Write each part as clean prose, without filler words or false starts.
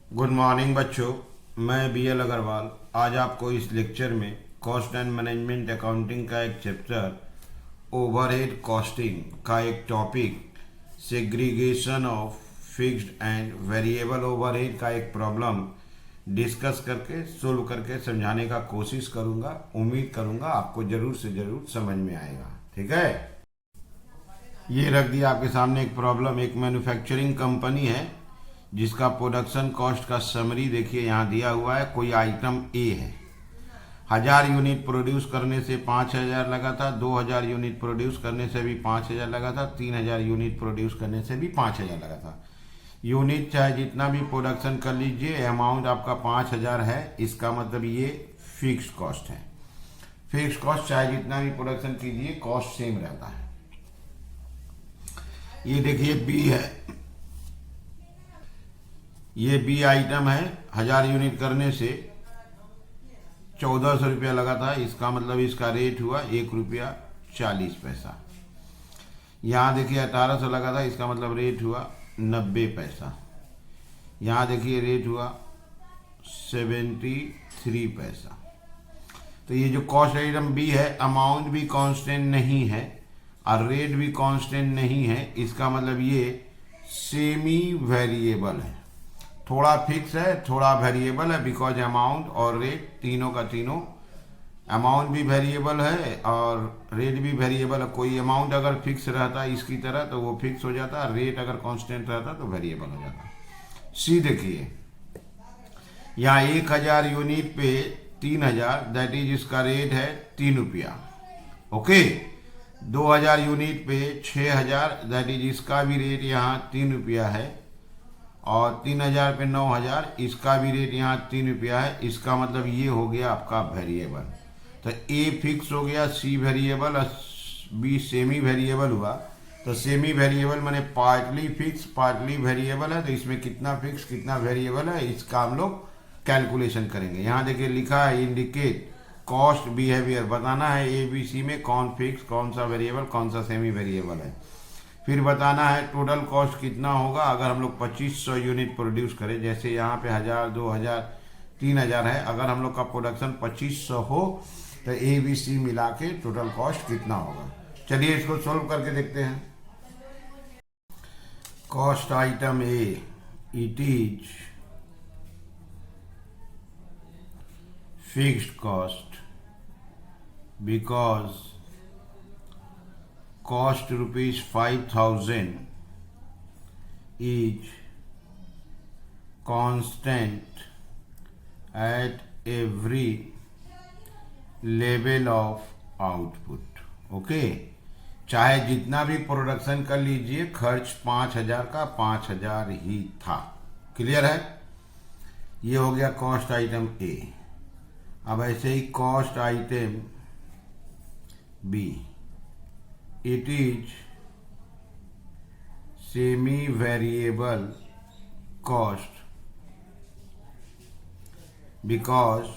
Good morning बच्चों, मैं BL Agarwal आज आपको इस लेक्चर में कॉस्ट एंड मैनेजमेंट अकाउंटिंग का एक चैप्टर ओवरहेड कॉस्टिंग का एक topic segregation of fixed and variable overhead का एक प्रॉब्लम डिस्कस करके सोल्व करके समझाने का कोशिश करूंगा। उम्मीद करूंगा आपको जरूर से जरूर समझ में आएगा। ठीक है, ये रख दिया आपके सामने एक प्रॉब्लम। एक मैन्युफैक्चरिंग कंपनी है जिसका प्रोडक्शन कॉस्ट का समरी देखिए यहाँ दिया हुआ है। कोई आइटम ए है, 1000 यूनिट प्रोड्यूस करने से 5000 लगा था, 2000 यूनिट प्रोड्यूस करने से भी 5000 लगा था, 3000 यूनिट प्रोड्यूस करने से भी 5000 लगा था। यूनिट चाहे जितना भी प्रोडक्शन कर लीजिए, अमाउंट आपका 5000 है। इसका मतलब ये फिक्स्ड कॉस्ट है। फिक्स्ड कॉस्ट चाहे जितना भी प्रोडक्शन कीजिए, कॉस्ट सेम रहता है। ये देखिए बी है, ये बी आइटम है। 1000 यूनिट करने से 1400 रुपया लगा था। इसका मतलब इसका रेट हुआ 1 रुपया 40 पैसा। यहाँ देखिए 1800 लगा था, इसका मतलब रेट हुआ 90 पैसा। यहाँ देखिए रेट हुआ 73 पैसा। तो ये जो कॉस्ट आइटम बी है, अमाउंट भी कांस्टेंट नहीं है और रेट भी कांस्टेंट नहीं है। इसका मतलब ये सेमी वेरिएबल है, थोड़ा फिक्स है थोड़ा वेरिएबल है। बिकॉज अमाउंट और रेट तीनों का तीनों, अमाउंट भी वेरिएबल है और रेट भी वेरिएबल है। कोई अमाउंट अगर फिक्स रहता है इसकी तरह तो वो फिक्स हो जाता, रेट अगर कांस्टेंट रहता तो वेरिएबल हो जाता। सी देखिए, यहाँ 1000 यूनिट पे 3000, दैट इज इसका रेट है 3 रुपया। ओके, 2000 यूनिट पे 6000, दैट इज इसका भी रेट यहाँ 3 रुपया है। और 3000 पे 9000, इसका भी रेट यहाँ 3 रुपया है। इसका मतलब ये हो गया आपका वेरिएबल। तो ए फिक्स हो गया, सी वेरिएबल और बी सेमी वेरिएबल हुआ। तो सेमी वेरिएबल माने पार्टली फिक्स पार्टली वेरिएबल है। तो इसमें कितना फिक्स कितना वेरिएबल है, इसका हम लोग कैलकुलेशन करेंगे। यहाँ देखिए लिखा है इंडिकेट कॉस्ट बिहेवियर, बताना है ABC में कौन फिक्स कौन सा वेरिएबल कौन सा सेमी वेरिएबल है। फिर बताना है टोटल कॉस्ट कितना होगा अगर हम लोग 2500 यूनिट प्रोड्यूस करें। जैसे यहाँ पे 1000 2000 3000 है, अगर हम लोग का प्रोडक्शन 2500 हो तो ABC मिला के टोटल कॉस्ट कितना होगा। चलिए इसको सोल्व करके देखते हैं। Cost item A, it is fixed cost because cost rupees 5000 is constant at every level of output. Okay, चाहे जितना भी प्रोडक्शन कर लीजिए, खर्च 5000 का 5000 ही था। क्लियर है? ये हो गया कॉस्ट आइटम ए। अब ऐसे ही cost item B, it is semi variable cost because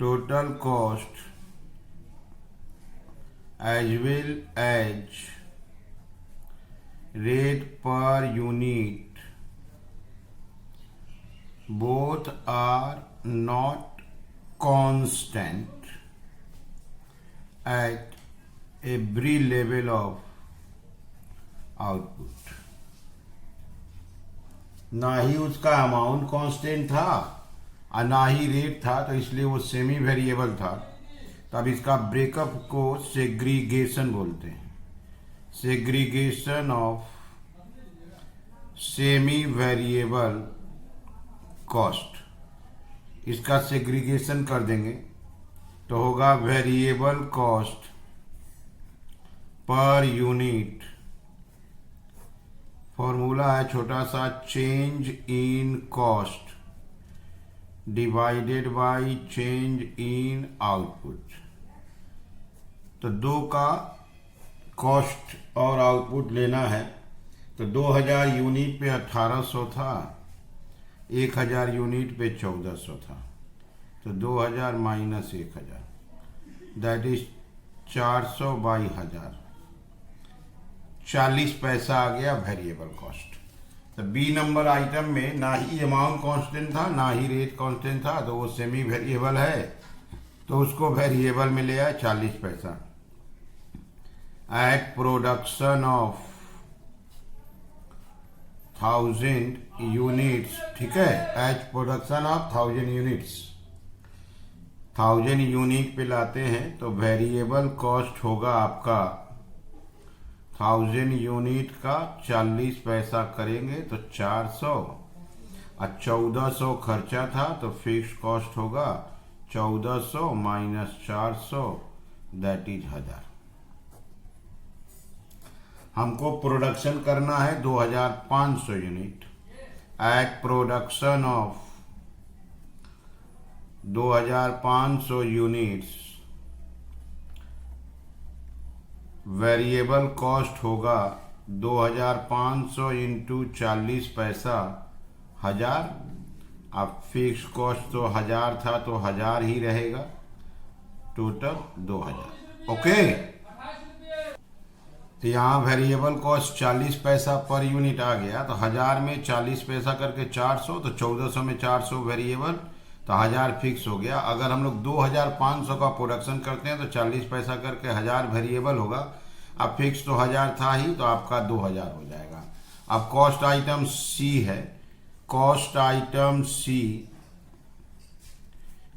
total cost as well as rate per unit both are not constant at every level of output। ना ही उसका अमाउंट कांस्टेंट था और ना ही rate था, तो इसलिए वो सेमी वेरिएबल था। तब इसका ब्रेकअप को सेग्रीगेशन बोलते हैं। Segregation of semi variable cost, इसका सेग्रीगेशन कर देंगे तो होगा variable cost per unit. Formula है छोटा सा, change in cost divided by change in output. तो दो का कॉस्ट और आउटपुट लेना है। तो 2000 यूनिट पे 1800 था, 1000 यूनिट पे 1400 था। तो 2000 माइनस 1000, दैट इज 400 बाई 1000, 40 पैसा आ गया वेरिएबल कॉस्ट। तो बी नंबर आइटम में ना ही अमाउंट कांस्टेंट था ना ही रेट कांस्टेंट था, तो वो सेमी वेरिएबल है, तो उसको वेरिएबल में ले आए 40 पैसा। एट प्रोडक्शन ऑफ 1000 यूनिट्स, ठीक है, at production of 1000 units, 1000 unit पे लाते हैं तो वेरिएबल कॉस्ट होगा आपका 1000 यूनिट का 40 पैसा करेंगे तो 400, और 1400 खर्चा था तो फिक्स कॉस्ट होगा 1400 माइनस 400, दैट इज 1000। हमको प्रोडक्शन करना है 2500 unit. At production of 2500 units, variable cost होगा 2500 इंटू 40 पैसा 1000। अब फिक्स कॉस्ट तो 1000 था तो 1000 ही रहेगा, टोटल 2000। ओके, तो यहाँ वेरिएबल कॉस्ट 40 पैसा पर यूनिट आ गया, तो 1000 में 40 पैसा करके 400, तो 1400 में 400 वेरिएबल, तो 1000 फिक्स हो गया। अगर हम लोग 2500 का प्रोडक्शन करते हैं तो 40 पैसा करके 1000 वेरिएबल होगा। अब फिक्स तो 1000 था ही, तो आपका 2000 हो जाएगा। अब कॉस्ट आइटम सी है, cost item C,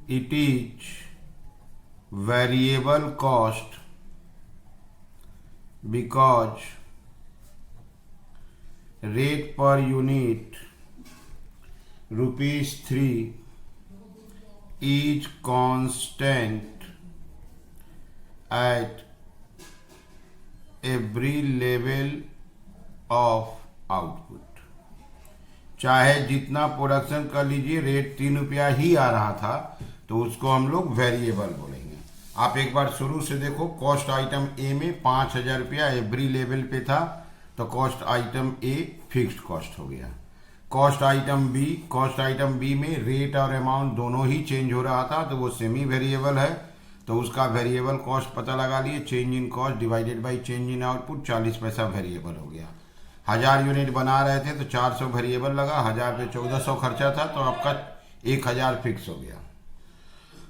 it is variable cost because rate per unit ₹3 is constant at every level of output। चाहे जितना प्रोडक्शन कर लीजिए, रेट 3 रुपया ही आ रहा था, तो उसको हम लोग वेरिएबल बोलेंगे। आप एक बार शुरू से देखो, कॉस्ट आइटम ए में 5000 रुपया एवरी लेवल पे था, तो cost item a fixed cost हो गया। कॉस्ट आइटम बी में रेट और अमाउंट दोनों ही चेंज हो रहा था, तो वो सेमी वेरिएबल है, तो उसका वेरिएबल कॉस्ट पता लगा लिए, change in cost divided by change in output, 40 पैसा वेरिएबल हो गया। 1000 यूनिट बना रहे थे तो 400 वेरिएबल लगा, 1000 पे 1400 खर्चा था, तो आपका 1000 फिक्स हो गया।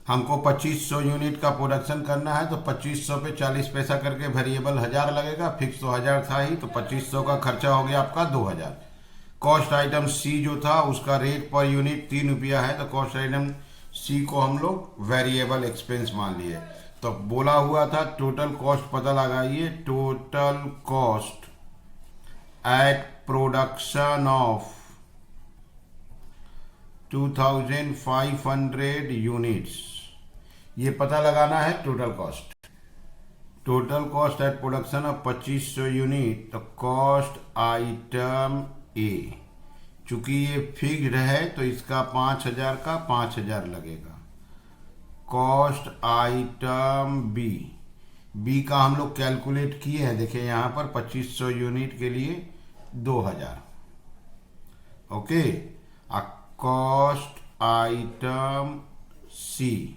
हमको 2500 यूनिट का प्रोडक्शन करना है, तो 2500 पे 40 पैसा करके वेरिएबल 1000 लगेगा, फिक्स तो 1000 था ही, तो 2500 का खर्चा हो गया आपका 2000। कॉस्ट आइटम सी जो था उसका रेट पर यूनिट 3 रुपया है, तो कॉस्ट आइटम सी को हम लोग वेरिएबल एक्सपेंस मान लिए। तो बोला हुआ था टोटल कॉस्ट पता लगाइए, total cost at production of 2500 units, ये पता लगाना है total cost. Total cost at production of 2500 unit, तो कॉस्ट आइटम ए, चूंकि ये फिक्स्ड है तो इसका 5000 का 5000 लगेगा। कॉस्ट आइटम बी का हम लोग कैलकुलेट किए हैं, देखिए यहाँ पर 2500 यूनिट के लिए 2000। ओके, कॉस्ट आइटम सी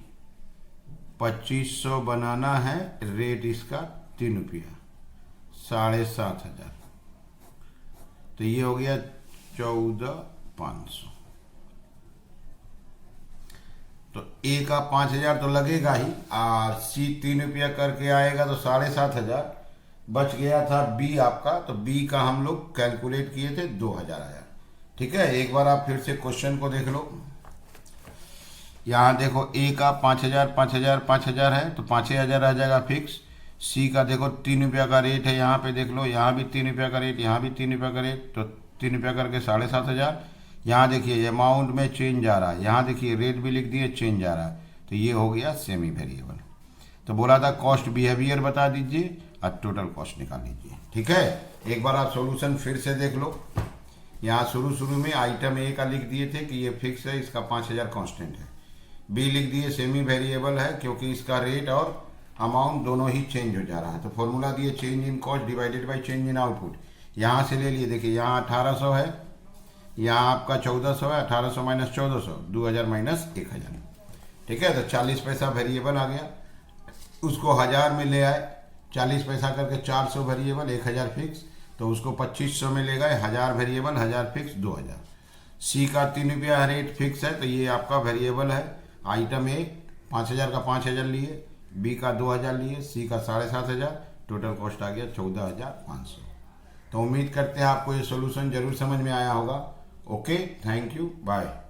2500 बनाना है, रेट इसका 3 रुपया, 7500, तो ये हो गया 14500। तो ए का 5000 तो लगेगा ही, और सी 3 रुपया करके आएगा तो 7500 बच गया था। बी आपका, तो बी का हम लोग कैलकुलेट किए थे 2000 आया। ठीक है, एक बार आप फिर से क्वेश्चन को देख लो। यहाँ देखो ए का 5000 है, तो 5000 आ जाएगा फिक्स। सी का देखो 3 रुपया का रेट है, यहाँ पे देख लो, यहाँ भी 3 रुपया का रेट, यहाँ भी 3 रुपया का रेट, तो 3 रुपया करके 7500। यहाँ देखिए अमाउंट में चेंज आ रहा है, यहाँ देखिए रेट भी लिख दिए, चेंज आ रहा है, तो ये हो गया सेमी वेरिएबल। तो बोला था कॉस्ट बिहेवियर बता दीजिए और टोटल कॉस्ट निकाल लीजिए। ठीक है, एक बार आप सॉल्यूशन फिर से देख लो। यहाँ शुरू में आइटम ए का लिख दिए थे कि ये फिक्स है, इसका 5000 कांस्टेंट है। बी लिख दिए सेमी वेरिएबल है, क्योंकि इसका रेट और अमाउंट दोनों ही चेंज हो जा रहा है, तो फॉर्मूला दिए change in cost divided by change in output. यहाँ से ले लिए, देखिए यहाँ 1800 है, यहाँ आपका 1400 है, 1800 माइनस 1400, 2000 माइनस 1000। ठीक है, तो 40 पैसा वेरिएबल आ गया, उसको 1000 में ले आए, 40 पैसा करके 400 वेरिएबल, 1000 फिक्स, तो उसको 2500 में ले गए, 1000 वेरिएबल, 1000 फिक्स, 2000। सी का 3 रुपया रेट फिक्स है, तो ये आपका वेरिएबल है। आइटम ए 5000 का 5000 लिए, बी का 2000 लिए, सी का 7500, टोटल कॉस्ट आ गया 14500। तो उम्मीद करते हैं आपको ये सोल्यूशन जरूर समझ में आया होगा। Okay, thank you, bye.